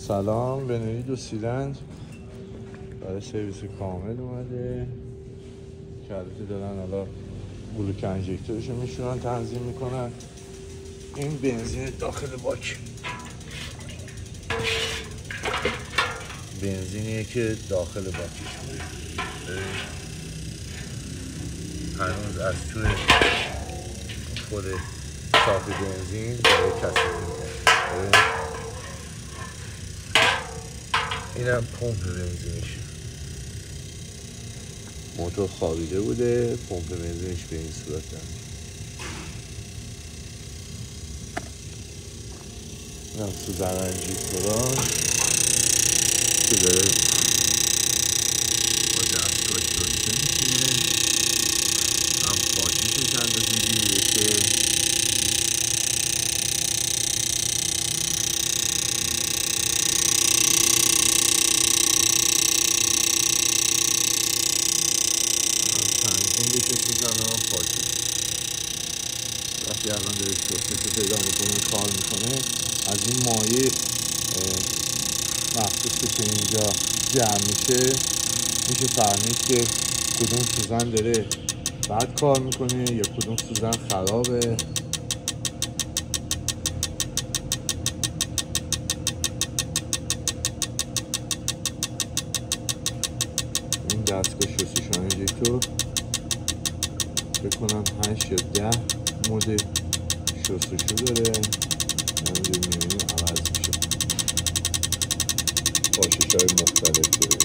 سلام، بنوید و سیلنج برای سرویس کامل اومده که البته دارن حالا بلوک انژکتورشو میشونن تنظیم میکنن. این بنزین داخل باک، بنزینیه که داخل باکش بوده. هنوز از توی خود صاف بنزین داره کثیف میکنه. اینم پمپ بنزینش، موتور خوابیده بوده، پمپ بنزینش به این صورت داره. اینم سوزن انژکتوران که داره با دستگاهش داشته میشه. هم پاکیشش اندازه گیری بشه. که سوزن ها پاکی وقتی الان داره شستشو پیدا میکنه کار میکنه، از این مایع مخصوص که اینجا جمع میشه فهمید که کدوم سوزن داره بد کار میکنه یا کدوم سوزن خرابه. این دستگاه شستشو انژکتور بکنم 8 یا 10 مود شستشو داره. همینجور میبینیم عوض میشه، پاشش های مختلف داره.